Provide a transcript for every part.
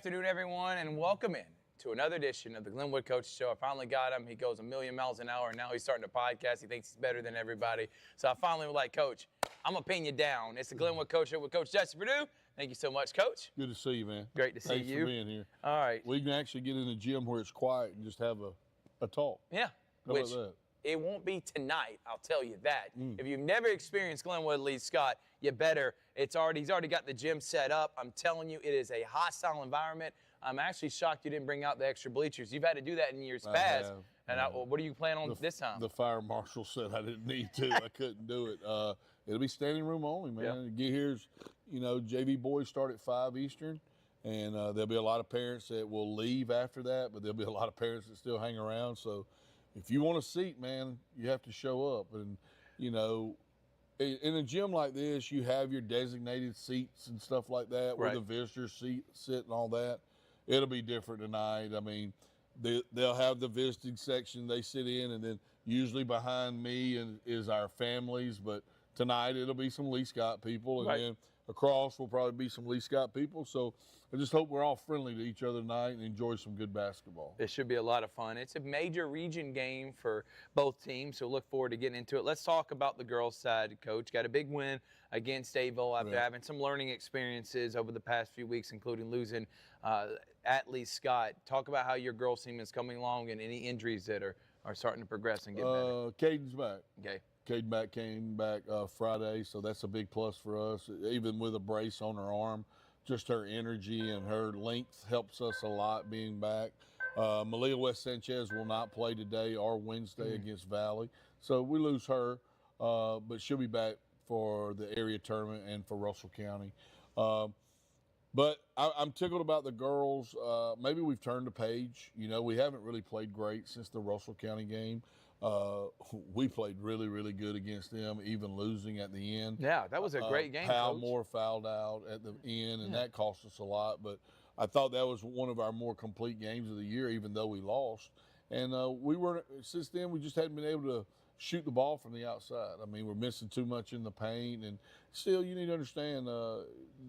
afternoon, everyone, and welcome in to another edition of the Glenwood Coach Show. I finally got him. He goes a million miles an hour, and now he's starting to podcast. He thinks he's better than everybody. So I finally was like, Coach, I'm going to pin you down. It's the Glenwood Coach Show with Coach Jesse Purdue. Thank you so much, Coach. Good to see you, man. Great to see you. Thanks for being here. All right. We can actually get in the gym where it's quiet and just have a talk. Yeah. How about that? It won't be tonight, I'll tell you that. If you've never experienced Glenwood Lee Scott, you better. He's already got the gym set up. I'm telling you, it is a hostile environment. I'm actually shocked you didn't bring out the extra bleachers. You've had to do that in years past. What do you plan on this time? The fire marshal said I didn't need to. I couldn't do it. It'll be standing room only, man. Yeah. Get here's, JV boys start at 5 Eastern, and there'll be a lot of parents that will leave after that, but there'll be a lot of parents that still hang around. So if you want a seat, man, you have to show up. And, in a gym like this, you have your designated seats and stuff like that, where the visitors sit and all that. It'll be different tonight. I mean, they'll have the visiting section they sit in, and then usually behind me is our families. But tonight it'll be some Lee Scott people, and then across will probably be some Lee Scott people. So I just hope we're all friendly to each other tonight and enjoy some good basketball. It should be a lot of fun. It's a major region game for both teams, so look forward to getting into it. Let's talk about the girls' side, Coach. Got a big win against Daville after having some learning experiences over the past few weeks, including losing at Lee Scott. Talk about how your girls' team is coming along and any injuries that are starting to progress and get better. Caden's back. Okay. Caden came back Friday, so that's a big plus for us. Even with a brace on her arm, just her energy and her length helps us a lot being back. Malia West Sanchez will not play today or Wednesday against Valley, so we lose her, but she'll be back for the area tournament and for Russell County. But I'm tickled about the girls. Maybe we've turned the page. We haven't really played great since the Russell County game. We played really, really good against them, even losing at the end. Yeah, that was a great game, Hal Coach. Moore fouled out at the end, and that cost us a lot. But I thought that was one of our more complete games of the year, even though we lost. And since then, we just hadn't been able to shoot the ball from the outside. I mean, we're missing too much in the paint. And still, you need to understand,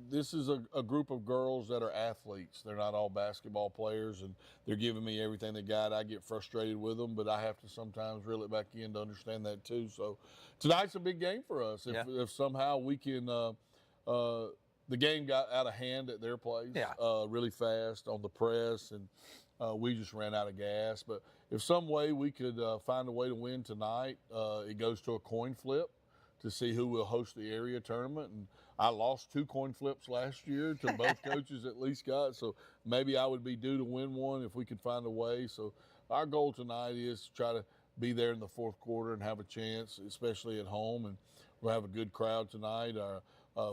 this is a group of girls that are athletes. They're not all basketball players, and they're giving me everything they got. I get frustrated with them, but I have to sometimes reel it back in to understand that too. So tonight's a big game for us. If somehow we can the game got out of hand at their place really fast on the press, and we just ran out of gas. But if some way we could find a way to win tonight, it goes to a coin flip to see who will host the area tournament. And I lost 2 coin flips last year to both coaches at Lee Scott, so maybe I would be due to win one if we could find a way. So our goal tonight is to try to be there in the fourth quarter and have a chance, especially at home. And we'll have a good crowd tonight, our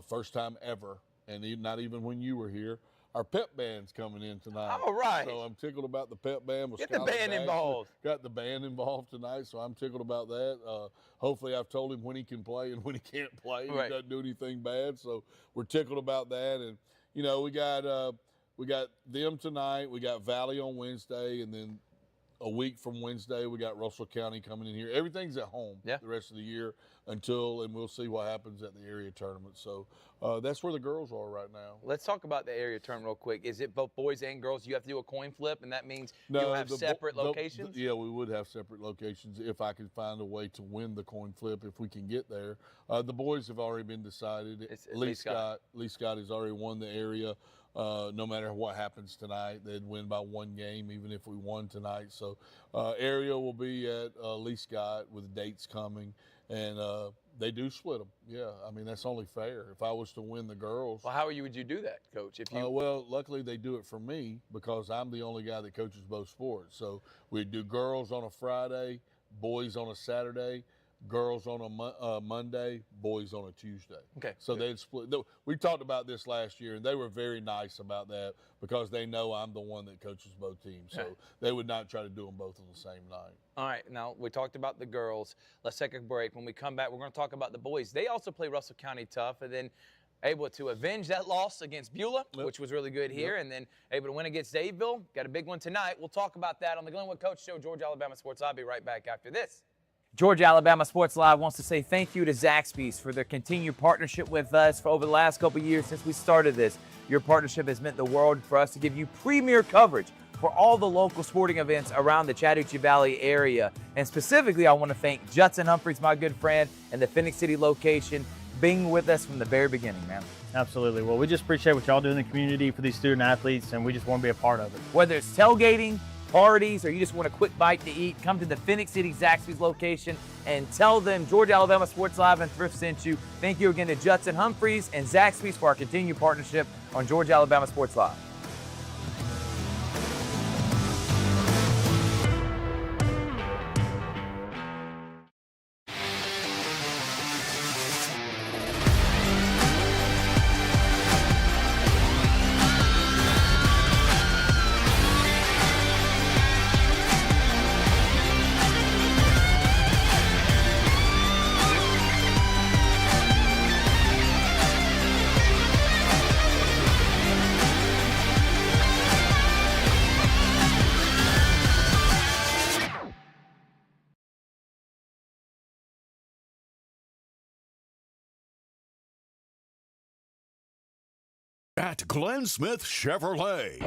first time ever, and not even when you were here. Our pep band's coming in tonight. All right. So I'm tickled about the pep band. Get the band involved. Got the band involved tonight, so I'm tickled about that. Hopefully I've told him when he can play and when he can't play. He doesn't do anything bad, so we're tickled about that. And, we got them tonight. We got Valley on Wednesday, and then a week from Wednesday, we got Russell County coming in here. Everything's at home the rest of the year and we'll see what happens at the area tournament. So that's where the girls are right now. Let's talk about the area tournament real quick. Is it both boys and girls? You have to do a coin flip, and that means you'll have separate locations? Yeah, we would have separate locations if I could find a way to win the coin flip, if we can get there. The boys have already been decided. It's Lee Scott has already won the area. No matter what happens tonight, they'd win by 1 game, even if we won tonight. So area will be at Lee Scott with dates coming, and they do split them. Yeah, I mean, that's only fair. If I was to win the girls. Well, how would you do that, Coach? Well, luckily they do it for me because I'm the only guy that coaches both sports. So we do girls on a Friday, boys on a Saturday, girls on a Monday, boys on a Tuesday. Okay. So they'd split. We talked about this last year, and they were very nice about that because they know I'm the one that coaches both teams. So they would not try to do them both on the same night. All right. Now, we talked about the girls. Let's take a break. When we come back, we're going to talk about the boys. They also play Russell County tough, and then able to avenge that loss against Beulah, which was really good here, and then able to win against Daville. Got a big one tonight. We'll talk about that on the Glenwood Coach Show, Georgia, Alabama Sports. I'll be right back after this. Georgia Alabama Sports Live wants to say thank you to Zaxby's for their continued partnership with us for over the last couple years since we started this. Your partnership has meant the world for us to give you premier coverage for all the local sporting events around the Chattahoochee Valley area. And specifically, I want to thank Judson Humphreys, my good friend, and the Phoenix City location, being with us from the very beginning, man. Absolutely. Well, we just appreciate what y'all do in the community for these student athletes, and we just want to be a part of it. Whether it's tailgating, parties, or you just want a quick bite to eat, come to the Phoenix City Zaxby's location and tell them Georgia Alabama Sports Live and Thrift sent you. Thank you again to Judson Humphreys and Zaxby's for our continued partnership on Georgia Alabama Sports Live. At Glenn Smith Chevrolet,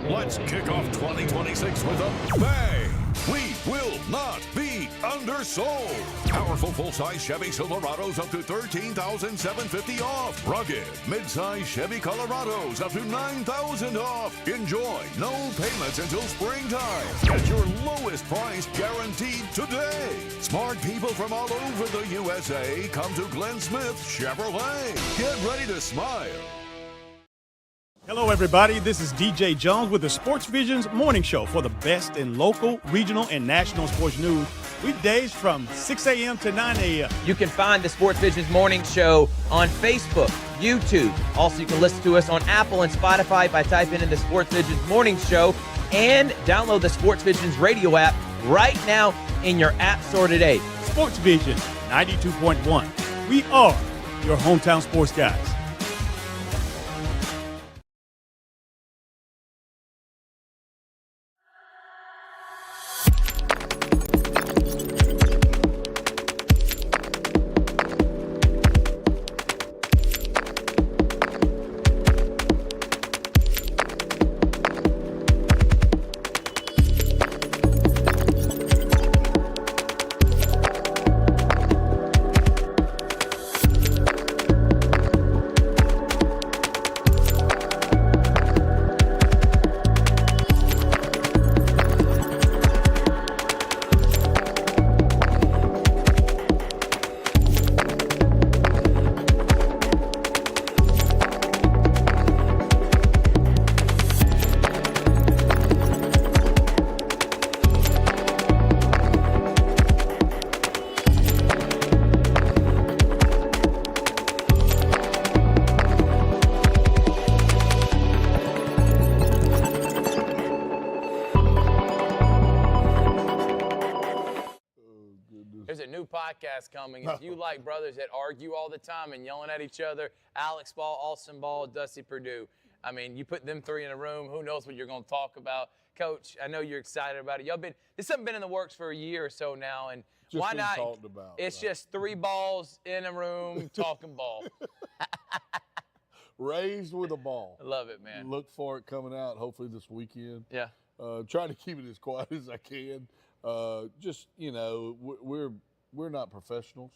let's kick off 2026 with a bang. We will not be undersold. Powerful full-size Chevy Silverados up to $13,750 off. Rugged mid-size Chevy Colorados up to $9,000 off. Enjoy no payments until springtime. Get your lowest price guaranteed today. Smart people from all over the USA come to Glenn Smith Chevrolet. Get ready to smile. Hello, everybody. This is DJ Jones with the Sports Vision's morning show for the best in local, regional, and national sports news. Weekdays from 6 a.m. to 9 a.m. You can find the Sports Vision's morning show on Facebook, YouTube. Also, you can listen to us on Apple and Spotify by typing in the Sports Vision's morning show and download the Sports Vision's radio app right now in your app store today. Sports Vision 92.1. We are your hometown sports guys. There's a new podcast coming. If you like brothers that argue all the time and yelling at each other, Alex Ball, Austin Ball, Dusty Perdue. I mean, you put them three in a room, who knows what you're going to talk about. Coach, I know you're excited about it. This hasn't been in the works for a year or so now, and Just why been not? talked about, It's right. just three balls in a room talking ball. Raised with a ball. I love it, man. Look for it coming out hopefully this weekend. Yeah. Trying to keep it as quiet as I can. Just, we're not professionals.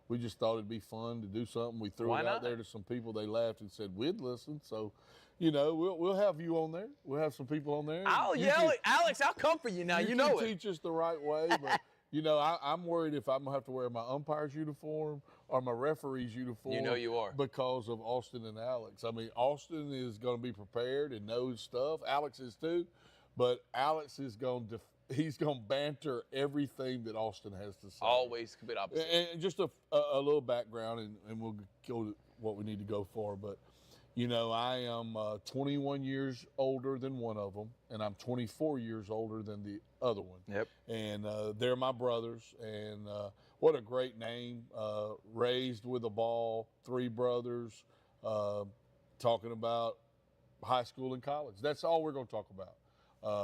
We just thought it'd be fun to do something. We threw Why it not? out there to some people. They laughed and said we'd listen. So, we'll have you on there. We'll have some people on there. I'll You yell can- at Alex. I'll come for you now. You know can it. teach us the right way, but I'm worried if I'm gonna have to wear my umpire's uniform or my referee's uniform. You know you are. because of Austin and Alex. I mean, Austin is going to be prepared and knows stuff. Alex is too, but Alex is going to he's going to banter everything that Austin has to say. Always complete opposite. And just a little background, and we'll go to what we need to go for. But, I am 21 years older than one of them, and I'm 24 years older than the other one. Yep. And they're my brothers, and what a great name. Raised with a ball, three brothers, talking about high school and college. That's all we're going to talk about.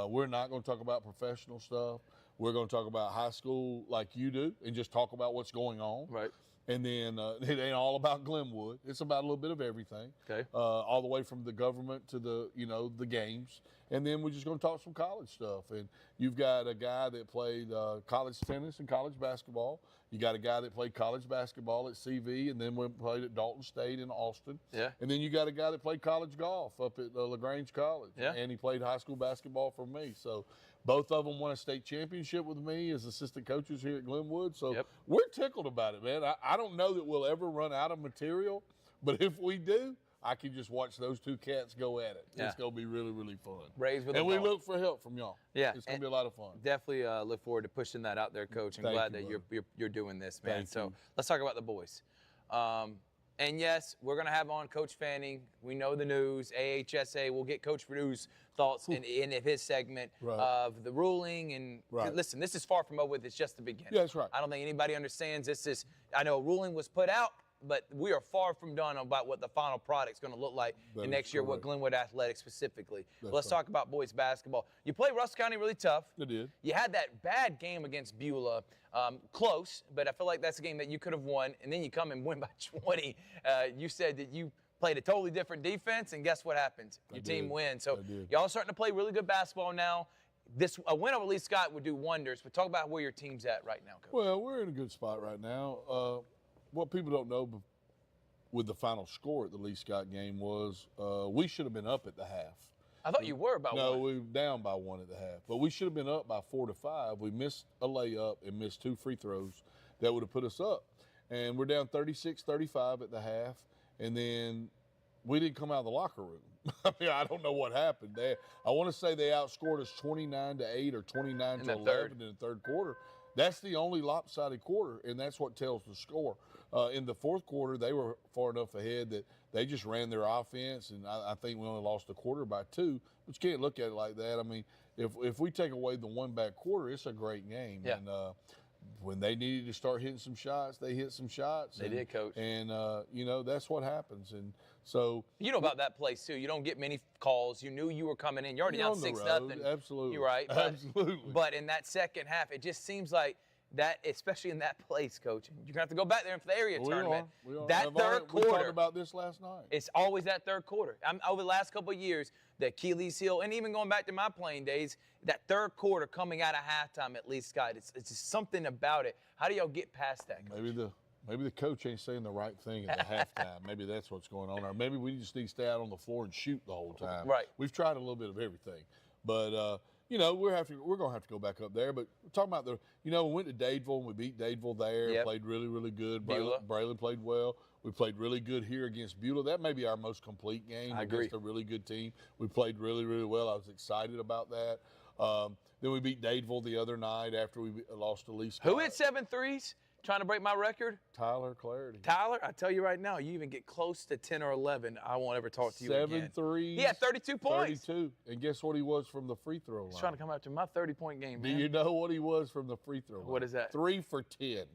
We're not going to talk about professional stuff. we're going to talk about high school like you do and just talk about what's going on. Right. And then it ain't all about Glenwood. It's about a little bit of everything. Okay. All the way from the government to the, the games. And then we're just going to talk some college stuff. And you've got a guy that played college tennis and college basketball. You got a guy that played college basketball at CV and then played at Dalton State in Austin. Yeah. And then you got a guy that played college golf up at LaGrange College. Yeah. And he played high school basketball for me. So both of them won a state championship with me as assistant coaches here at Glenwood. So we're tickled about it, man. I don't know that we'll ever run out of material, but if we do, I can just watch those two cats go at it. Yeah. It's going to be really, really fun. Raised with and a we ball. look for help from y'all. Yeah. It's going to be a lot of fun. Definitely look forward to pushing that out there, Coach. I'm Thank glad you, that you're doing this, man. Thank So you. let's talk about the boys. And yes, we're going to have on Coach Fanning. We know the news. AHSA. We'll get Coach Purdue's thoughts in his segment Right. of the ruling. And Right. listen, this is far from over with. It's just the beginning. Yeah, that's right. I don't think anybody understands this is. I know a ruling was put out, but we are far from done about what the final product's going to look like That in is next year with correct. Glenwood Athletics specifically. That's Let's right. talk about boys basketball. You played Russell County really tough. It did. You had that bad game against Beulah, close, but I feel like that's a game that you could have won, and then you come and win by 20. You said that you played a totally different defense, and guess what happens? Your team did. wins. So I did. y'all are starting to play really good basketball now. A win over Lee Scott would do wonders, but talk about where your team's at right now, Coach. Well, we're in a good spot right now. What people don't know with the final score at the Lee Scott game was we should have been up at the half. I thought you were about No, one. we were down by 1 at the half, but we should have been up by 4 to 5. We missed a layup and missed 2 free throws that would have put us up. And we're down 36-35 at the half, and then we didn't come out of the locker room. I mean, I don't know what happened. I want to say they outscored us 29-8 or 29-11 in the third quarter. That's the only lopsided quarter, and that's what tells the score. In the fourth quarter, they were far enough ahead that they just ran their offense, and I think we only lost a quarter by 2. But you can't look at it like that. I mean, if we take away the one back quarter, it's a great game. Yeah. And when they needed to start hitting some shots, they hit some shots. They did, Coach. And, that's what happens. And so You know about that place, too. You don't get many calls. You knew you were coming in. You're already you're down on the 6-0. road. Absolutely. You're right. But, Absolutely. But in that second half, it just seems like that, especially in that place, Coach, you're going to have to go back there for the area tournament. We are. That third We talked quarter, about this last night. it's always that third quarter. Over the last couple of years, the Keeley's Hill, and even going back to my playing days, that third quarter coming out of halftime at Lee Scott, it's just something about it. How do y'all get past that, Coach? Maybe the coach ain't saying the right thing at the halftime. Maybe that's what's going on. Or maybe we just need to stay out on the floor and shoot the whole time. Right. We've tried a little bit of everything. But, we're going to have to go back up there. But we're talking about we went to Dadeville and we beat Dadeville there. Yep. Played really, really good. Beulah. Braylon played well. We played really good here against Beulah. That may be our most complete game I agree. against a really good team. We played really, really well. I was excited about that. Then we beat Dadeville the other night after we lost to Lee Scott. Who hit 7 threes? Trying to break my record? Tyler Clarity. Tyler, I tell you right now, you even get close to 10 or 11, I won't ever talk to you 7 again. threes. He had 32 points. 32. And guess what he was from the free throw line? He's trying to come after my 30-point game, Do man. you know what he was from the free throw line? What is that? 3 for 10. God.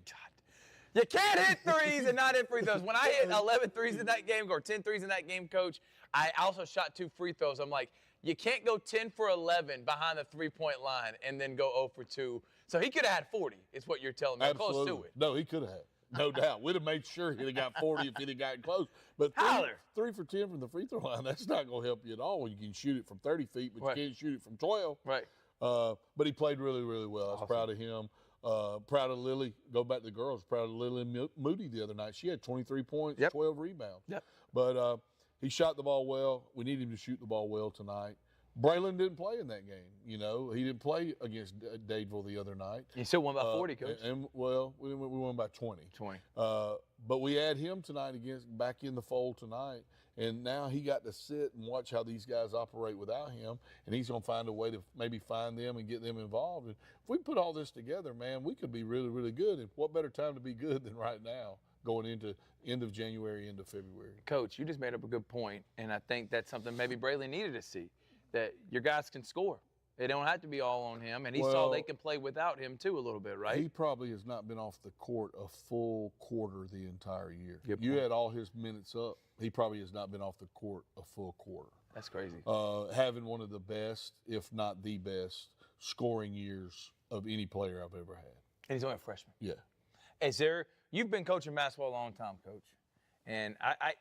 You can't hit threes and not hit free throws. When I hit 11 threes in that game or 10 threes in that game, Coach, I also shot 2 free throws. I'm like, you can't go 10 for 11 behind the three-point line and then go 0 for 2. So he could have had 40 is what you're telling me. Absolutely. Close to it. No, he could have. No doubt. We'd have made sure he'd have got 40 if he'd have gotten close. But Tyler. 3 for 10 from the free throw line, that's not going to help you at all when you can shoot it from 30 feet, but Right. you can't shoot it from 12. Right. But he played really, really well. I was proud of him. Proud of Lily. Go back to the girls. Proud of Lily Moody the other night. She had 23 points, Yep. 12 rebounds. Yep. But he shot the ball well. We need him to shoot the ball well tonight. Braylon didn't play in that game. He didn't play against Dadeville the other night. You still won by 40, Coach. We won by 20. 20. But we add him tonight back in the fold tonight, and now he got to sit and watch how these guys operate without him, and he's going to find a way to maybe find them and get them involved. And if we put all this together, man, we could be really, really good. And what better time to be good than right now, going into end of January, end of February. Coach, you just made up a good point, and I think that's something maybe Braylon needed to see, that your guys can score. It don't have to be all on him, and he saw Well, they can play without him too a little bit, right? He probably has not been off the court a full quarter the entire year. Good You point. had all his minutes up. He probably has not been off the court a full quarter. That's crazy. Having one of the best, if not the best, scoring years of any player I've ever had. And he's only a freshman. Yeah. You've been coaching basketball a long time, Coach, and I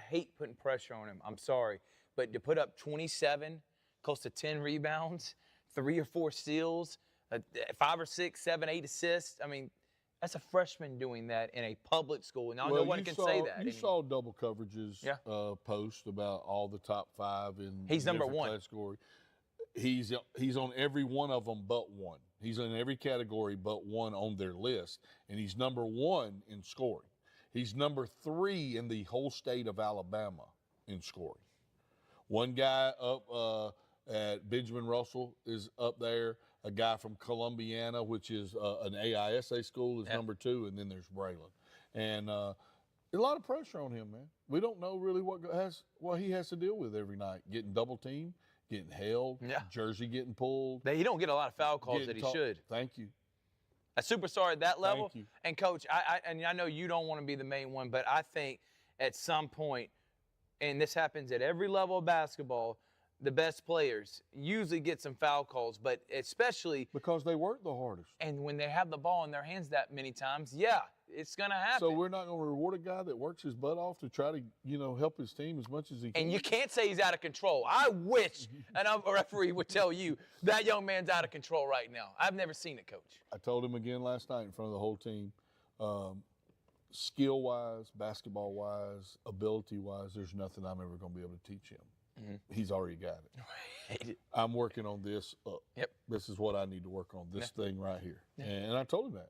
hate putting pressure on him. I'm sorry, but to put up 27, close to 10 rebounds, 3 or 4 steals, 5 or 6, 7, 8 assists. I mean, that's a freshman doing that in a public school. Now, no one can say that. You saw double coverages Yeah. post about all the top 5 in He's number different 1. category. He's on every one of them but one. He's in every category but one on their list, and he's number 1 in scoring. He's number 3 in the whole state of Alabama in scoring. One guy up at Benjamin Russell is up there. A guy from Columbiana, which is an AISA school, is number 2, and then there's Braylon. And a lot of pressure on him, man. We don't know really what he has to deal with every night. Getting double teamed, getting held, jersey getting pulled. He don't get a lot of foul calls that he should. Thank you. A superstar at that level. Thank you. And Coach, I know you don't want to be the main one, but I think at some point, and this happens at every level of basketball, the best players usually get some foul calls, but especially because they work the hardest. And when they have the ball in their hands that many times, it's going to happen. So we're not going to reward a guy that works his butt off to try to, help his team as much as he can. And you can't say he's out of control. I wish a referee would tell you that young man's out of control right now. I've never seen it, Coach. I told him again last night in front of the whole team, skill-wise, basketball-wise, ability-wise, there's nothing I'm ever going to be able to teach him. He's already got it. I'm working on this up. Yep. This is what I need to work on, this thing right here. And I told him that.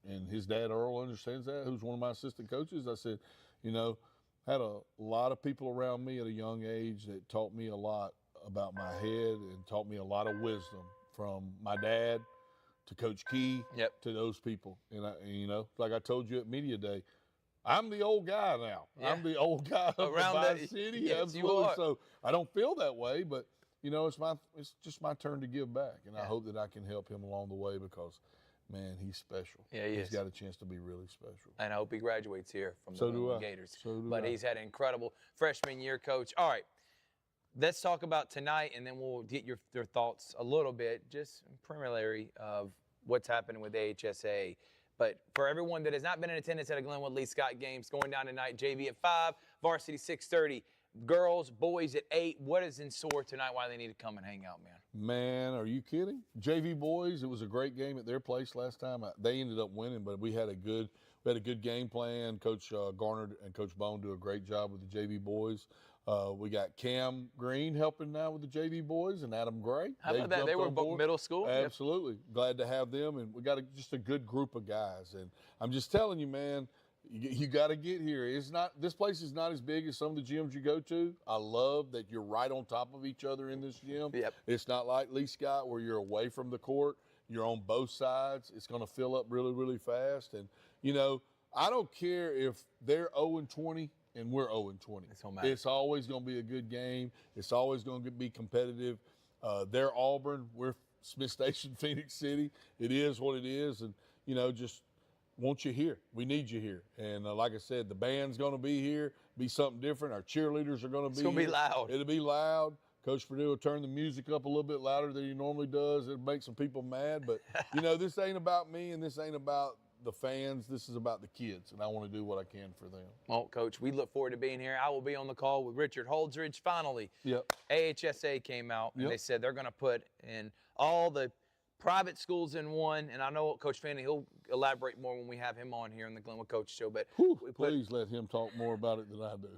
And his dad, Earl, understands that, who's one of my assistant coaches. I said, had a lot of people around me at a young age that taught me a lot about my head and taught me a lot of wisdom, from my dad to Coach Key to those people. And, like I told you at Media Day, I'm the old guy now. Yeah. I'm the old guy around the city. Yes, absolutely. you are. So I don't feel that way, but it's just my turn to give back, and I hope that I can help him along the way because, man, he's special. Yeah, he is. He's got a chance to be really special. And I hope he graduates here from the So do Glenwood I. Gators. So do But I. he's had an incredible freshman year, Coach. All right, let's talk about tonight, and then we'll get your thoughts a little bit, just preliminary of what's happening with AHSA. But for everyone that has not been in attendance at a Glenwood Lee Scott games, going down tonight, JV at 5, varsity 6:30, girls, boys at 8. What is in store tonight? Why they need to come and hang out, man? Man, are you kidding? JV boys, it was a great game at their place last time. They ended up winning, but we had a good game plan. Coach Garner and Coach Bone do a great job with the JV boys. We got Cam Green helping now with the JV boys and Adam Gray. How about that? They were both middle school. Absolutely. Glad to have them, and we got just a good group of guys. And I'm just telling you, man, you got to get here. This place is not as big as some of the gyms you go to. I love that you're right on top of each other in this gym. Yep. It's not like Lee Scott where you're away from the court. You're on both sides. It's going to fill up really, really fast. And, I don't care if they're 0-20 and we're 0-20. It's always going to be a good game. It's always going to be competitive. They're Auburn. We're Smith Station, Phoenix City. It is what it is. And, just want you here. We need you here. And like I said, the band's going to be here, be something different. Our cheerleaders are going to be It's going to be loud. It'll be loud. Coach Purdue will turn the music up a little bit louder than he normally does. It'll make some people mad. But, this ain't about me and this ain't about the fans. This is about the kids, and I want to do what I can for them. Well, Coach, we look forward to being here. I will be on the call with Richard Holdridge. Finally, AHSA came out, and they said they're going to put in all the private schools in one. And I know Coach Fanning, he'll elaborate more when we have him on here in the Glenwood Coach Show. But please let him talk more about it than I do.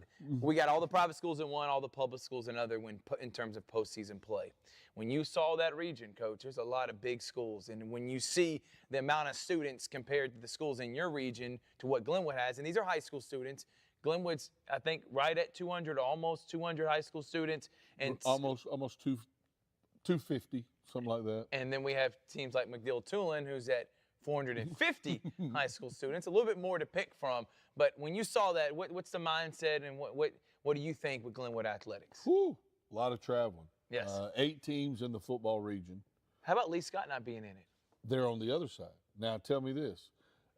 We got all the private schools in one, all the public schools in other in terms of postseason play. When you saw that region, Coach, there's a lot of big schools. And when you see the amount of students compared to the schools in your region to what Glenwood has, and these are high school students, Glenwood's, I think, right at 200, almost 200 high school students. And almost 250, something like that. And then we have teams like McDill-Tulane, who's at 450 high school students, a little bit more to pick from. But when you saw that, what's the mindset, and what do you think with Glenwood athletics? A lot of traveling. Yes. 8 teams in the football region. How about Lee Scott not being in it? They're on the other side. Now, tell me this.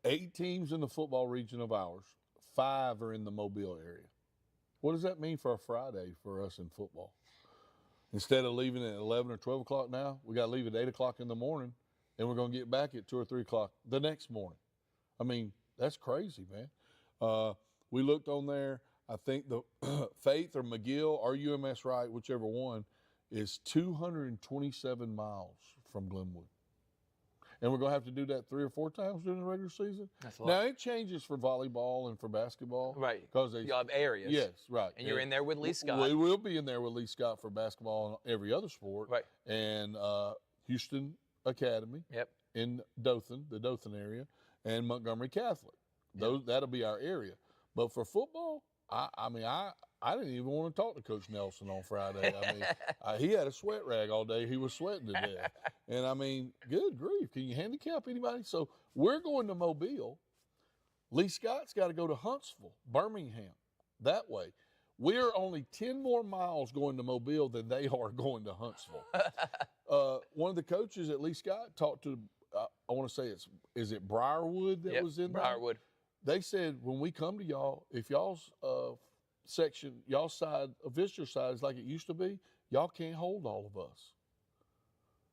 8 teams in the football region of ours, 5 are in the Mobile area. What does that mean for a Friday for us in football? Instead of leaving at 11 or 12 o'clock now, we got to leave at 8 o'clock in the morning, and we're going to get back at 2 or 3 o'clock the next morning. I mean, that's crazy, man. We looked on there. I think the Faith or McGill or UMS Wright, whichever one, is 227 miles from Glenwood. And we're going to have to do that 3 or 4 times during the regular season. That's a lot. Now, it changes for volleyball and for basketball. Right. Because You'll have areas. Yes, right. And you're in there with Lee Scott. We will be in there with Lee Scott for basketball and every other sport. Right. And Houston Academy in Dothan, the Dothan area, and Montgomery Catholic. That'll be our area. But for football, I mean, I didn't even want to talk to Coach Nelson on Friday. I mean, he had a sweat rag all day. He was sweating to death. And, I mean, good grief. Can you handicap anybody? So we're going to Mobile. Lee Scott's got to go to Huntsville, Birmingham, that way. We're only 10 more miles going to Mobile than they are going to Huntsville. One of the coaches at Lee Scott talked to, I want to say is it Briarwood that was in there? Briarwood. They said, when we come to y'all, if y'all's section, y'all's side, a visitor side is like it used to be, y'all can't hold all of us.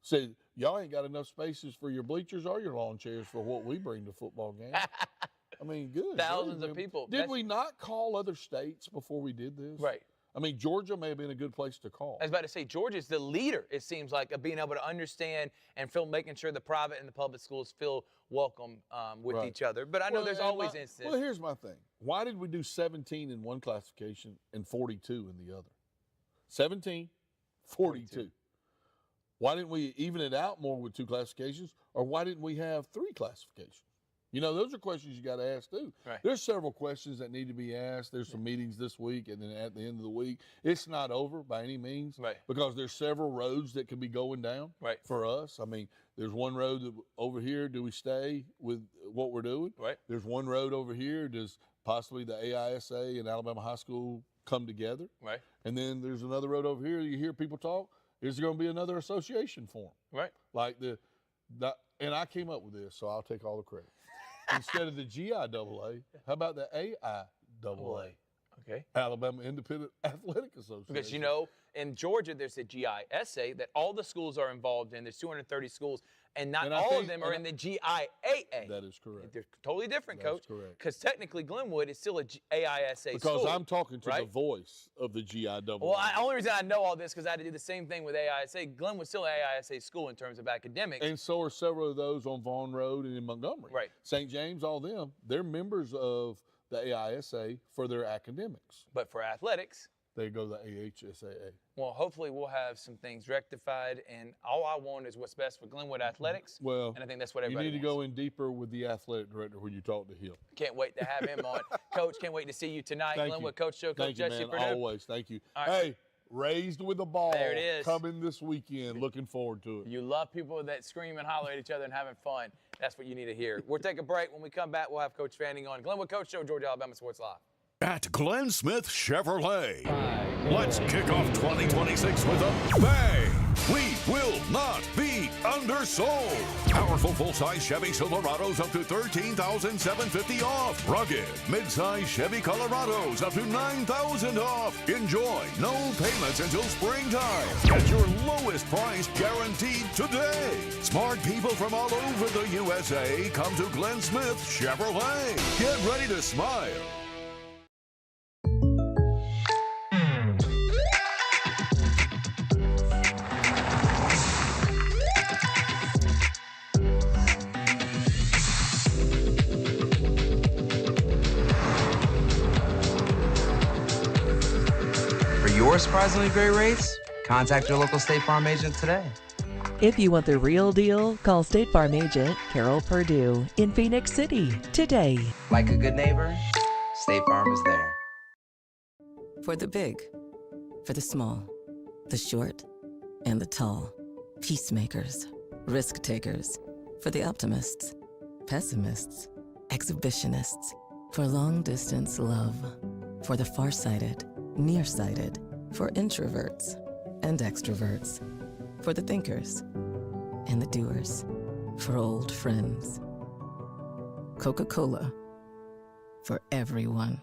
Said, y'all ain't got enough spaces for your bleachers or your lawn chairs for what we bring to football games. I mean, good. Thousands of people. Did we not call other states before we did this? Right. I mean, Georgia may have been a good place to call. I was about to say, Georgia's the leader, it seems like, of being able to understand and making sure the private and the public schools feel welcome with each other. But I know there's always instances. Well, here's my thing. Why did we do 17 in one classification and 42 in the other? 17, 42. Why didn't we even it out more with 2 classifications, or why didn't we have 3 classifications? You know, those are questions you got to ask too. Right. There's several questions that need to be asked. There's some meetings this week, and then at the end of the week, it's not over by any means. Right. Because there's several roads that can be going down. Right. For us. I mean, there's one road that over here. Do we stay with what we're doing? Right. There's one road over here. Does possibly the AISA and Alabama High School come together? Right. And then there's another road over here. You hear people talk. Is there going to be another association form? Right. Like and I came up with this, so I'll take all the credit. Instead of the GIAA, how about the AIAA? Okay. Alabama Independent Athletic Association. Because, you know, in Georgia, there's a GISA that all the schools are involved in. There's 230 schools, and not all of them are in the GIAA. That is correct. They're totally different, That's Coach. correct. Because technically, Glenwood is still a AISA school. Because I'm talking to right? the voice of the GIAA. Well, the only reason I know all this because I had to do the same thing with AISA. Glenwood's still an AISA school in terms of academics. And so are several of those on Vaughn Road and in Montgomery. Right. St. James, all them, they're members of the AISA for their academics. But for athletics, they go to the AHSAA. Well, hopefully we'll have some things rectified, and all I want is what's best for Glenwood athletics. Well, and I think that's what everybody You need to wants. go in deeper with the athletic director when you talk to him. Can't wait to have him on. Coach, can't wait to see you tonight. Thank Glenwood you. Coach Show, Coach Thank you, Jesse man. Purdue. Always. Thank you. All right. Hey, Raised with the Ball. There it is. Coming this weekend. Looking forward to it. You love people that scream and holler at each other and having fun. That's what you need to hear. We'll take a break. When we come back, we'll have Coach Fanning on. Glenwood Coach Show, Georgia Alabama Sports Live. At Glenn Smith Chevrolet. Let's kick off 2026 with a bang. We will not be undersold. Powerful full-size Chevy Silverados up to $13,750 off. Rugged mid-size Chevy Colorados up to $9,000 off. Enjoy no payments until springtime. Get your lowest price guaranteed today. Smart people from all over the USA come to Glenn Smith Chevrolet. Get ready to smile. Your surprisingly great rates? Contact your local State Farm agent today. If you want the real deal, call State Farm agent Carol Purdue in Phoenix City today. Like a good neighbor, State Farm is there. For the big, for the small, the short, and the tall. Peacemakers, risk takers. For the optimists, pessimists, exhibitionists. For long distance love. For the farsighted, nearsighted. For introverts and extroverts. For the thinkers and the doers. For old friends. Coca-Cola. For everyone.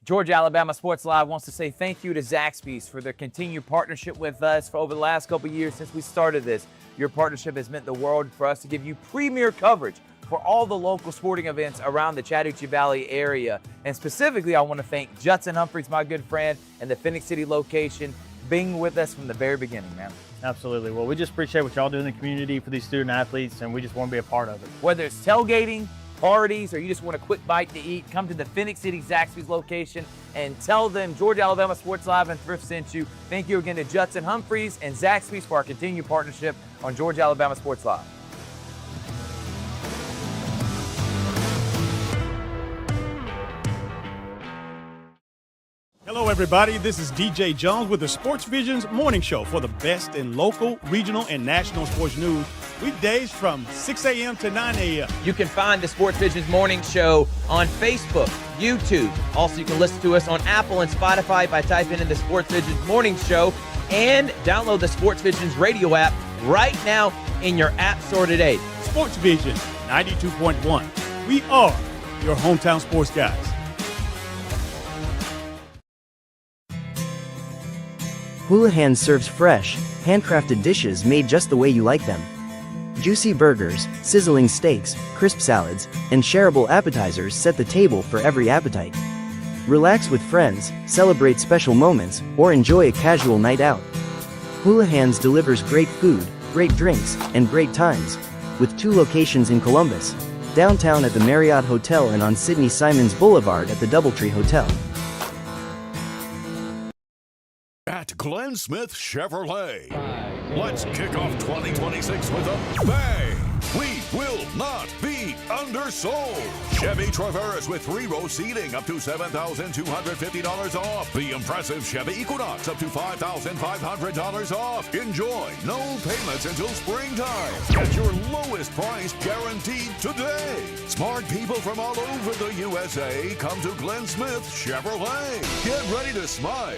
Georgia Alabama Sports Live wants to say thank you to Zaxby's for their continued partnership with us for over the last couple years since we started this. Your partnership has meant the world for us to give you premier coverage for all the local sporting events around the Chattahoochee Valley area. And specifically, I want to thank Judson Humphreys, my good friend, and the Phoenix City location, being with us from the very beginning, man. Absolutely. Well, we just appreciate what y'all do in the community for these student athletes, and we just want to be a part of it. Whether it's tailgating, parties, or you just want a quick bite to eat, come to the Phoenix City Zaxby's location and tell them Georgia Alabama Sports Live and Thrift sent you. Thank you again to Judson Humphreys and Zaxby's for our continued partnership on Georgia Alabama Sports Live. Hello, everybody. This is DJ Jones with the Sports Visions Morning Show for the best in local, regional, and national sports news. Weekdays from 6 a.m. to 9 a.m. You can find the Sports Visions Morning Show on Facebook, YouTube. Also, you can listen to us on Apple and Spotify by typing in the Sports Visions Morning Show, and download the Sports Visions radio app right now in your app store today. Sports Vision 92.1. We are your hometown sports guys. Houlihan serves fresh, handcrafted dishes made just the way you like them. Juicy burgers, sizzling steaks, crisp salads, and shareable appetizers set the table for every appetite. Relax with friends, celebrate special moments, or enjoy a casual night out. Houlihan's delivers great food, great drinks, and great times, with 2 locations in Columbus, downtown at the Marriott Hotel and on Sidney Simons Boulevard at the Doubletree Hotel. At Glenn Smith Chevrolet. Let's kick off 2026 with a bang. We will not be undersold. Chevy Traverse with 3-row seating up to $7,250 off. The impressive Chevy Equinox up to $5,500 off. Enjoy no payments until springtime. Get your lowest price guaranteed today. Smart people from all over the USA come to Glenn Smith Chevrolet. Get ready to smile.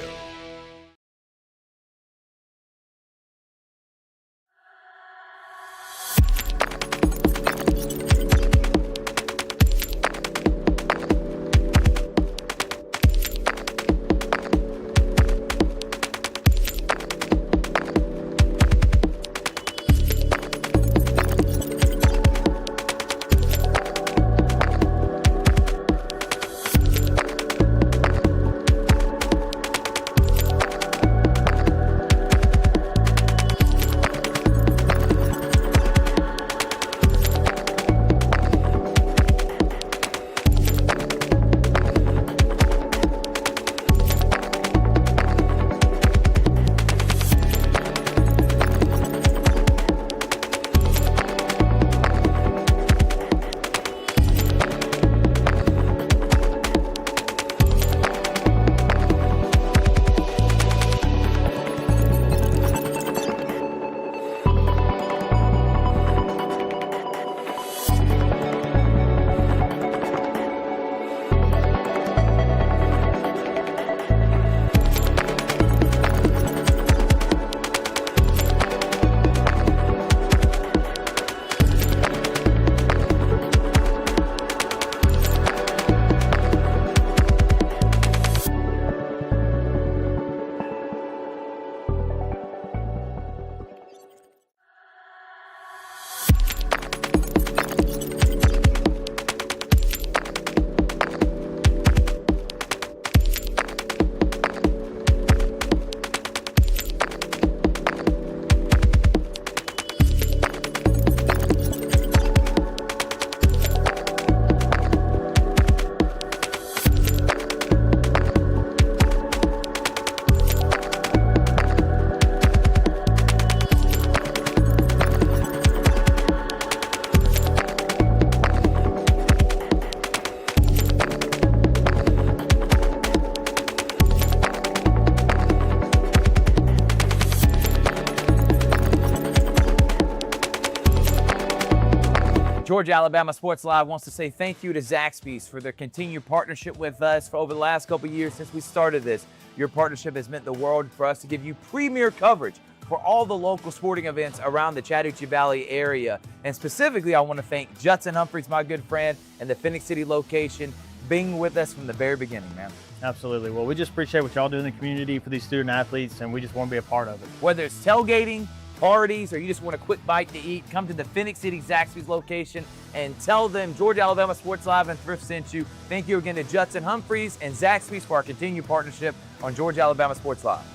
Georgia Alabama Sports Live wants to say thank you to Zaxby's for their continued partnership with us for over the last couple years since we started this. Your partnership has meant the world for us to give you premier coverage for all the local sporting events around the Chattahoochee Valley area. And specifically, I want to thank Judson Humphreys, my good friend, and the Phoenix City location, being with us from the very beginning, man. Absolutely. Well, we just appreciate what y'all do in the community for these student athletes, and we just want to be a part of it. Whether it's tailgating, parties, or you just want a quick bite to eat, come to the Phoenix City Zaxby's location and tell them Georgia Alabama Sports Live and Thrift sent you. Thank you again to Judson Humphreys and Zaxby's for our continued partnership on Georgia Alabama Sports Live.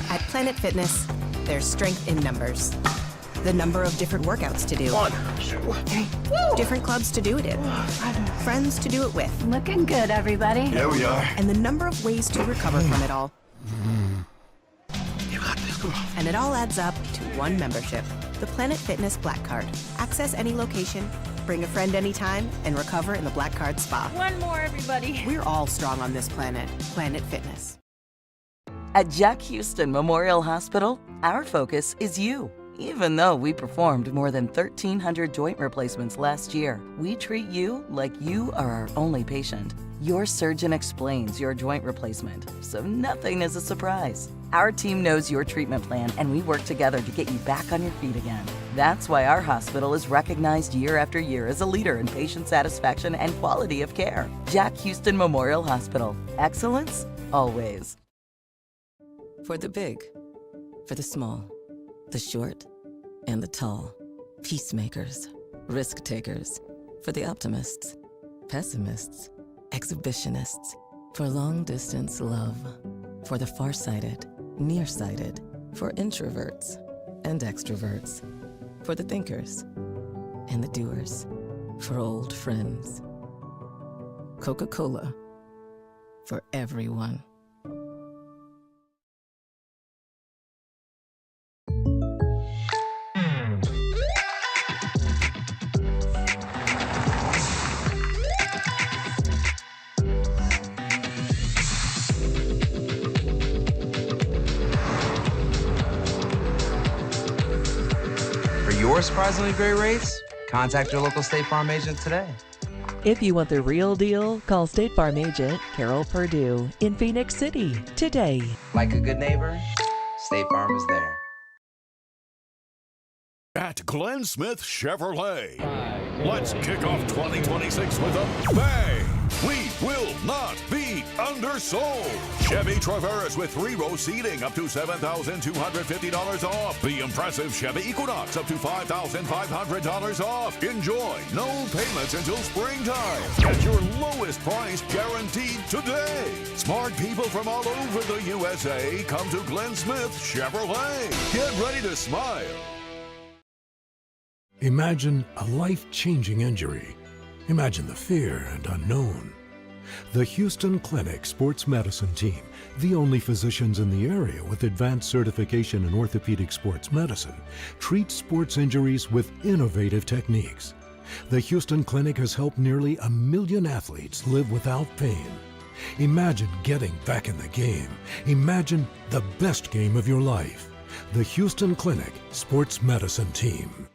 At Planet Fitness, there's strength in numbers. The number of different workouts to do. 1, 2, 3. Different clubs to do it in. Friends to do it with. Looking good, everybody. Here we are. And the number of ways to recover from it all. You got this, come on. And it all adds up to one membership. The Planet Fitness Black Card. Access any location, bring a friend anytime, and recover in the Black Card Spa. One more, everybody. We're all strong on this planet. Planet Fitness. At Jack Houston Memorial Hospital, our focus is you. Even though we performed more than 1,300 joint replacements last year, we treat you like you are our only patient. Your surgeon explains your joint replacement, so nothing is a surprise. Our team knows your treatment plan, and we work together to get you back on your feet again. That's why our hospital is recognized year after year as a leader in patient satisfaction and quality of care. Jack Houston Memorial Hospital. Excellence, always. For the big, for the small, the short, and the tall. Peacemakers, risk takers. For the optimists, pessimists, exhibitionists. For long distance love. For the farsighted, nearsighted. For introverts and extroverts. For the thinkers and the doers. For old friends. Coca-Cola. For everyone. Your surprisingly great rates? Contact your local State Farm agent today. If you want the real deal, call State Farm agent Carol Purdue in Phoenix City today. Like a good neighbor, State Farm is there. At Glenn Smith Chevrolet, let's kick off 2026 with a bang. We will not be undersold. Chevy Traverse with 3-row seating up to $7,250 off. The impressive Chevy Equinox up to $5,500 off. Enjoy no payments until springtime. At your lowest price guaranteed today. Smart people from all over the USA come to Glenn Smith Chevrolet. Get ready to smile. Imagine a life-changing injury. Imagine the fear and unknown. The Houston Clinic Sports Medicine Team, the only physicians in the area with advanced certification in orthopedic sports medicine, treats sports injuries with innovative techniques. The Houston Clinic has helped nearly 1 million athletes live without pain. Imagine getting back in the game. Imagine the best game of your life. The Houston Clinic Sports Medicine Team.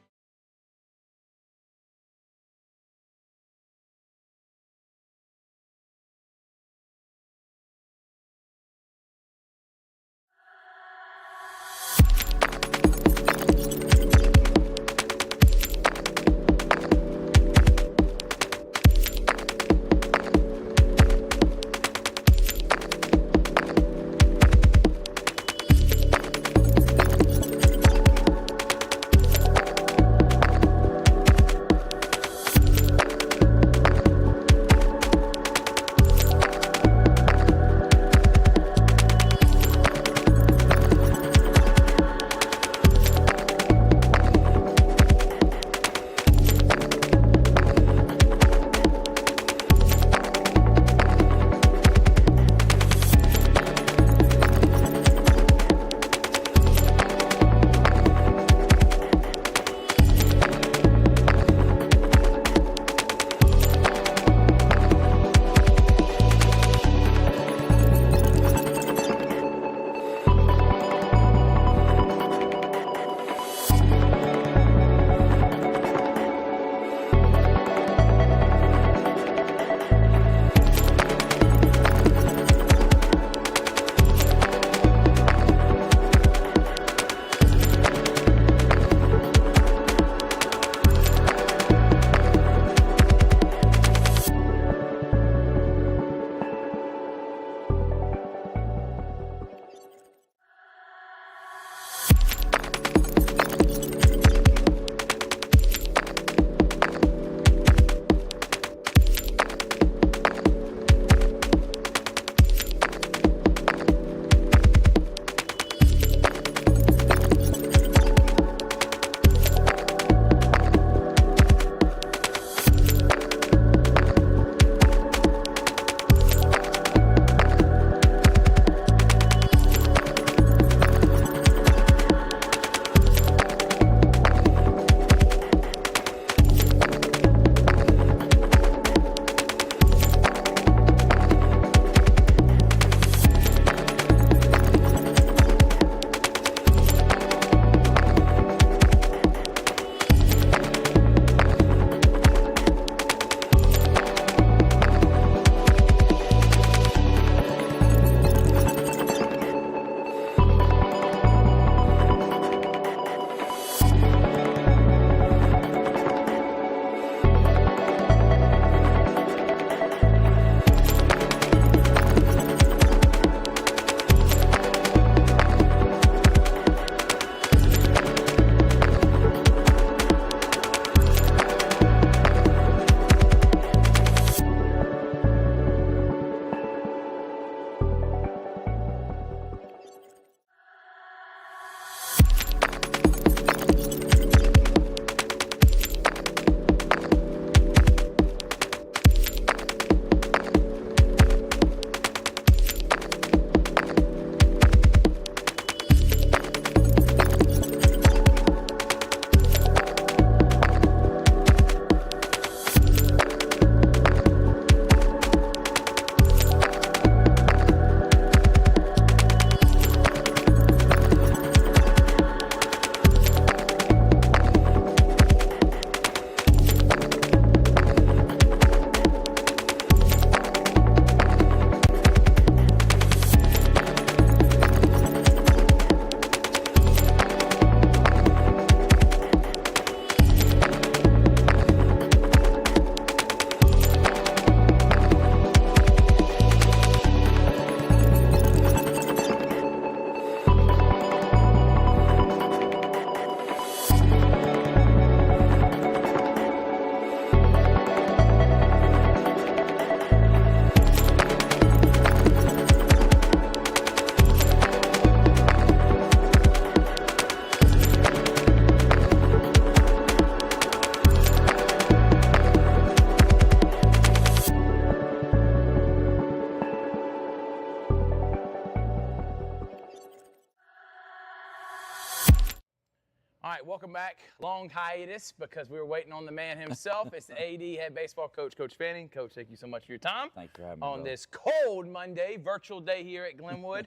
welcome back. Long hiatus because we were waiting on the man himself. It's the AD, head baseball coach, Coach Fanning. Coach, thank you so much for your time. Thank you for having me, on brother. this cold Monday, virtual day here at Glenwood.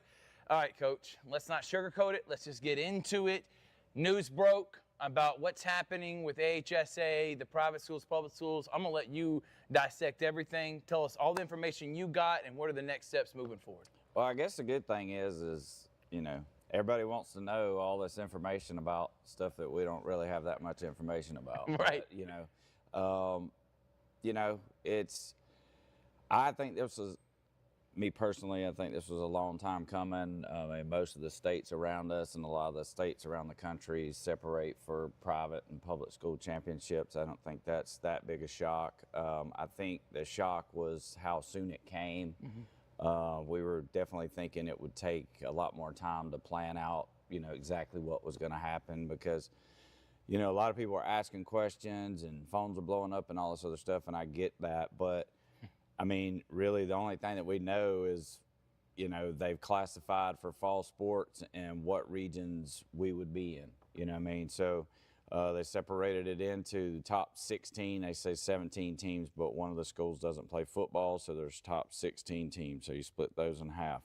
All right, Coach, let's not sugarcoat it. Let's just get into it. News broke about what's happening with AHSA, the private schools, public schools. I'm going to let you dissect everything. Tell us all the information you got and what are the next steps moving forward. Well, I guess the good thing is, you know, everybody wants to know all this information about stuff that we don't really have that much information about. Right. But, I think this was, me personally, I think this was a long time coming. I mean, most of the states around us and a lot of the states around the country separate for private and public school championships. I don't think that's that big a shock. I think the shock was how soon it came. We were definitely thinking it would take a lot more time to plan out, exactly what was going to happen because, a lot of people are asking questions and phones are blowing up and all this other stuff, and I get that. But, I mean, really the only thing that we know is, they've classified for fall sports and what regions we would be in, you know what I mean? So they separated it into the top 16, they say 17 teams, but one of the schools doesn't play football, so there's top 16 teams, so you split those in half.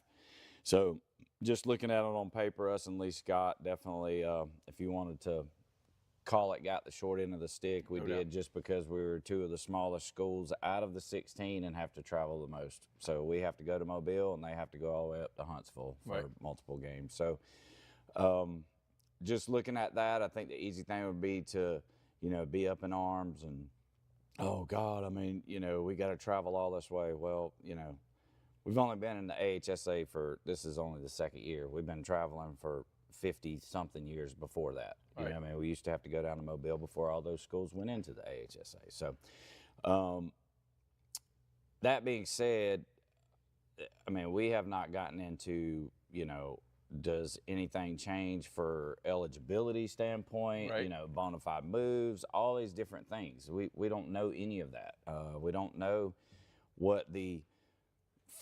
So just looking at it on paper, us and Lee Scott definitely, if you wanted to call it, got the short end of the stick. We did just because we were two of the smallest schools out of the 16 and have to travel the most. So we have to go to Mobile and they have to go all the way up to Huntsville for multiple games. So just looking at that, I think the easy thing would be to, be up in arms and, oh God, I mean, we got to travel all this way. Well, we've only been in the AHSA this is only the second year. We've been traveling for 50-something years before that. You know what I mean? We used to have to go down to Mobile before all those schools went into the AHSA. So that being said, I mean, we have not gotten into, does anything change for eligibility standpoint, bona fide moves, all these different things. We don't know any of that. We don't know what the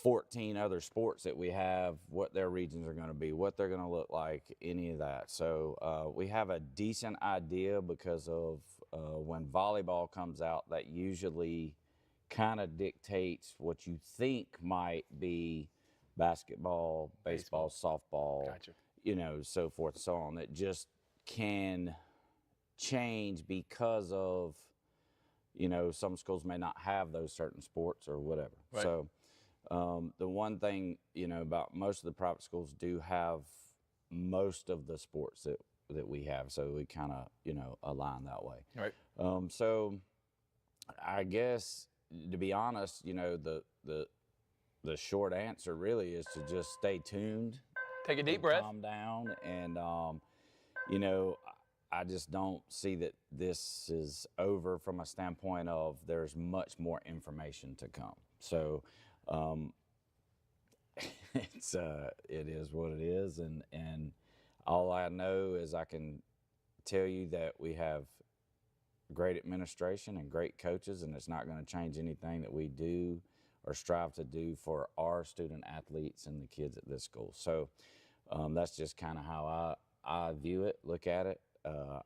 14 other sports that we have, what their regions are going to be, what they're going to look like, any of that. So we have a decent idea because of when volleyball comes out, that usually kind of dictates what you think might be basketball, baseball, softball, so forth and so on. It just can change because of, some schools may not have those certain sports or whatever. So the one thing, about most of the private schools do have most of the sports that we have. So we kind of, align that way. So I guess, to be honest, the short answer really is to just stay tuned. Take a deep breath. Calm down. And, I just don't see that this is over from a standpoint of there's much more information to come. So it is what it is. And all I know is I can tell you that we have great administration and great coaches, and it's not going to change anything that we do or strive to do for our student athletes and the kids at this school. So that's just kind of how I view it, look at it.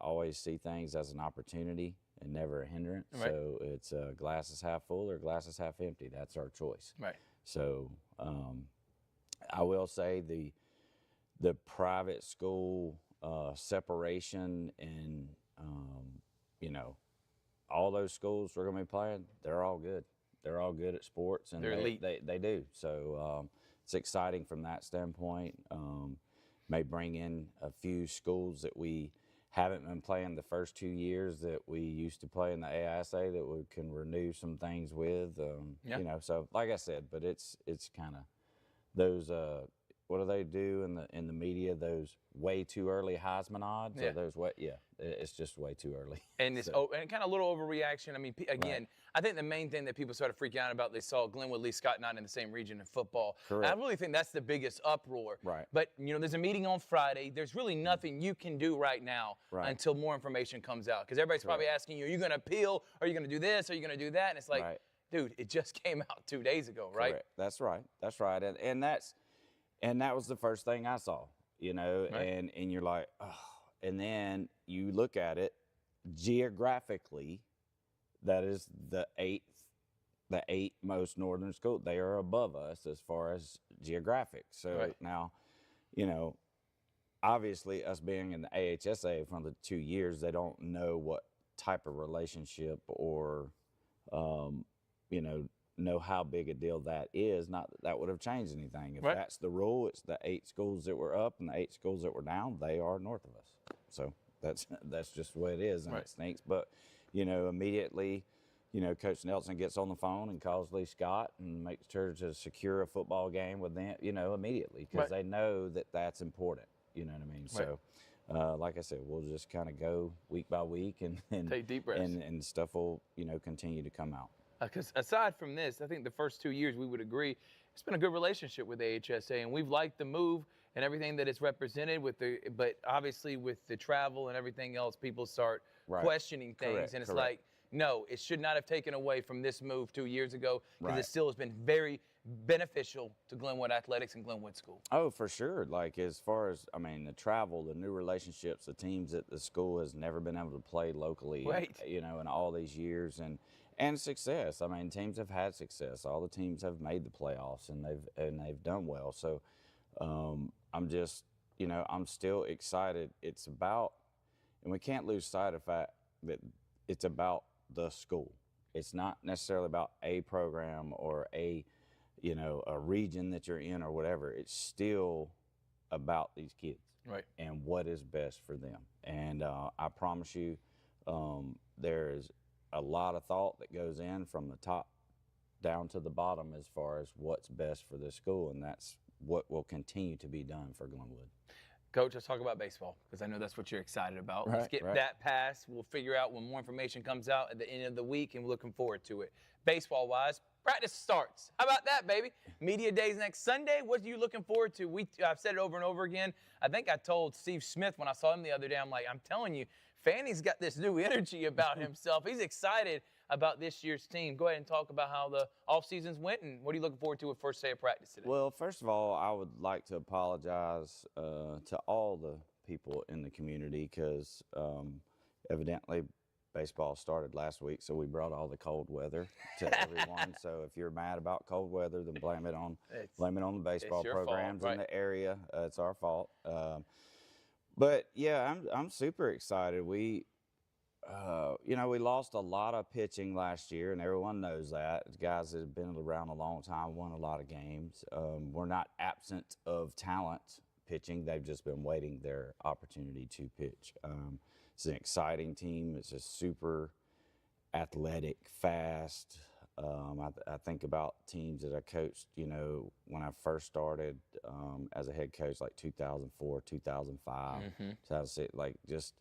Always see things as an opportunity and never a hindrance. So it's glass is half full or glass is half empty. That's our choice. So I will say the private school separation and all those schools we're going to be playing, they're all good. They're all good at sports, and they're elite. They do. So it's exciting from that standpoint. May bring in a few schools that we haven't been playing the first 2 years that we used to play in the AISA that we can renew some things with. So like I said, but it's kind of those. What do they do in the media? Those way too early Heisman odds. Or those what? Yeah, it's just way too early. And it's and kind of a little overreaction. I mean, again, I think the main thing that people started freaking out about, they saw Glenwood, Lee Scott not in the same region in football. Correct. And I really think that's the biggest uproar. But there's a meeting on Friday. There's really nothing you can do right now until more information comes out, because everybody's probably asking you, are you going to appeal? Are you going to do this? Are you going to do that? And it's like, dude, it just came out 2 days ago, right? Correct. That's right. That's right. And that was the first thing I saw, and you're like, oh, and then you look at it geographically, that is the eight most northern school. They are above us as far as geographic. So now, obviously us being in the AHSA for the 2 years, they don't know what type of relationship or, know how big a deal that is. Not that would have changed anything. If that's the rule, it's the 8 schools that were up and the 8 schools that were down, they are north of us. So that's just the way it is, and it stinks. But, immediately, Coach Nelson gets on the phone and calls Lee Scott and makes sure to secure a football game with them, immediately, because they know that that's important. You know what I mean? So, like I said, we'll just kind of go week by week and take deep breaths, and stuff will, continue to come out. Because aside from this, I think the first 2 years we would agree it's been a good relationship with AHSA, and we've liked the move and everything that it's represented but obviously with the travel and everything else, people start questioning things, and it's like, no, it should not have taken away from this move 2 years ago, because it still has been very beneficial to Glenwood athletics and Glenwood school. Oh, for sure. Like, as far as, the travel, the new relationships, the teams that the school has never been able to play locally, in all these years, and success. Teams have had success. All the teams have made the playoffs, and they've done well. So I'm just, I'm still excited. It's about, and we can't lose sight of the fact that it's about the school. It's not necessarily about a program or a region that you're in or whatever. It's still about these kids and what is best for them. And I promise you, there is a lot of thought that goes in from the top down to the bottom as far as what's best for this school, and that's what will continue to be done for Glenwood. Coach, let's talk about baseball, because I know that's what you're excited about. Let's get that passed. We'll figure out when more information comes out at the end of the week, and we're looking forward to it. Baseball-wise, practice starts. How about that, baby? Media days next Sunday. What are you looking forward to? I've said it over and over again. I think I told Steve Smith when I saw him the other day, I'm like, I'm telling you, Fanny's got this new energy about himself. He's excited about this year's team. Go ahead and talk about how the off-seasons went, and what are you looking forward to with first day of practice today? Well, first of all, I would like to apologize to all the people in the community, because evidently baseball started last week, so we brought all the cold weather to everyone. So if you're mad about cold weather, then blame it on the baseball programs in the area. It's our fault. But yeah, I'm super excited. We lost a lot of pitching last year, and everyone knows that. Guys that have been around a long time, won a lot of games. We're not absent of talent pitching. They've just been waiting their opportunity to pitch. It's an exciting team. It's a super athletic, fast. I think about teams that I coached, when I first started as a head coach, like 2004, 2005, 2006, like just,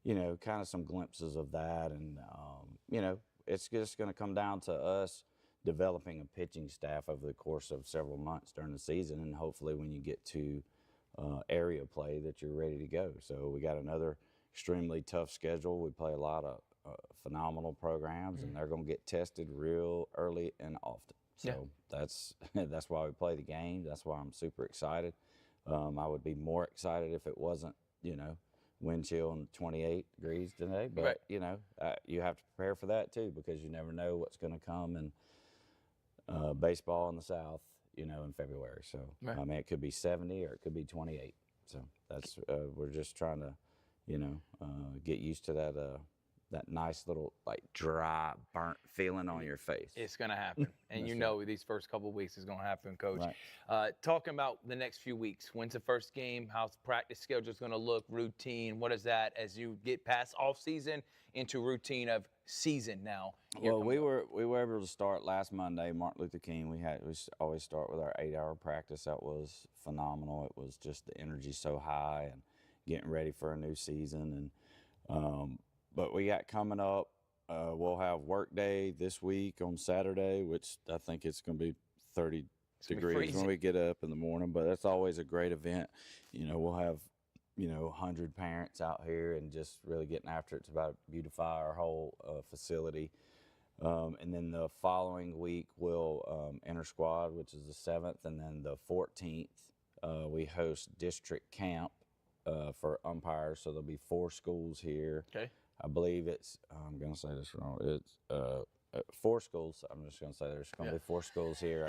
kind of some glimpses of that. And, it's just going to come down to us developing a pitching staff over the course of several months during the season, and hopefully when you get to area play that you're ready to go. So we got another extremely tough schedule. We play a lot of phenomenal programs, and they're going to get tested real early and often. So that's why we play the game. That's why I'm super excited. I would be more excited if it wasn't, wind chill and 28 degrees today. But, you have to prepare for that too, because you never know what's going to come in baseball in the South, in February. So, it could be 70 or it could be 28. So that's we're just trying to, get used to that nice little, like, dry, burnt feeling on your face. It's going to happen. And these first couple of weeks is going to happen, Coach. Talking about the next few weeks, when's the first game? How's practice schedule is going to look? Routine? What is that as you get past off-season into routine of season now? Well, we were able to start last Monday, Martin Luther King. We always start with our 8-hour practice. That was phenomenal. It was just the energy so high and getting ready for a new season. And but we got coming up, we'll have work day this week on Saturday, which I think it's going to be 30 degrees when we get up in the morning, but that's always a great event. We'll have, 100 parents out here and just really getting after it to about beautify our whole facility. And then the following week we'll enter squad, which is the 7th, and then the 14th we host district camp for umpires. So there'll be 4 schools here. Okay. I believe it's, I'm going to say this wrong, it's 4 schools. I'm just going to say there's going to be 4 schools here.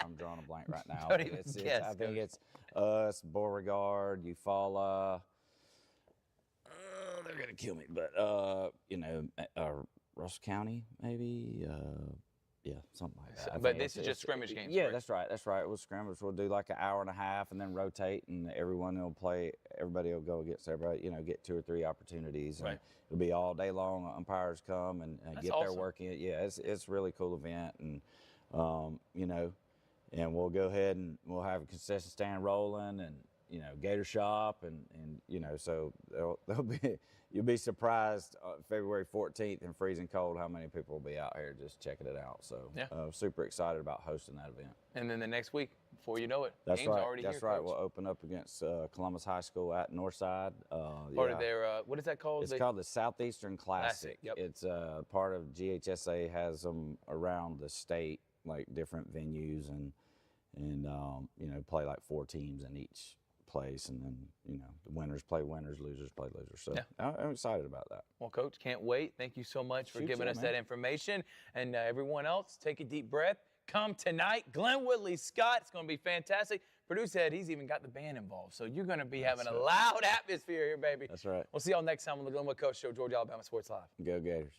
I'm drawing a blank right now. Don't but even it's, guess, I think Coach. it's us, Beauregard, Eufaula. They're going to kill me. But, Russell County, maybe. Yeah, something like that. But this is just scrimmage games. Yeah, correct? that's right. That's right. We'll scrimmage. We'll do like an hour and a half, and then rotate, and everyone will play. Everybody will go against everybody. Get 2 or 3 opportunities. Right. And it'll be all day long. Umpires come and get their awesome. work in. Yeah, it's a really cool event, and and we'll go ahead and we'll have a concession stand rolling, and Gator Shop, and so there'll be. You'll be surprised February 14th in freezing cold how many people will be out here just checking it out. So super excited about hosting that event. And then the next week, before you know it, That's games right. already That's here, right. Coach. We'll open up against Columbus High School at Northside. Part of their, what is that called? It's called the Southeastern Classic. Yep. It's part of GHSA has them around the state, like different venues, and play like 4 teams in each place, and then the winners play winners, losers play losers. So I'm excited about that. Well, Coach, can't wait. Thank you so much for Shoot, giving yeah, us man. that information. And everyone else, take a deep breath. Come tonight, Glenwood Lee Scott. It's going to be fantastic. Purdue said he's even got the band involved, so you're going to be having a loud atmosphere here, baby. That's right. We'll see y'all next time on the Glenwood Coach Show, Georgia Alabama Sports Live. Go Gators.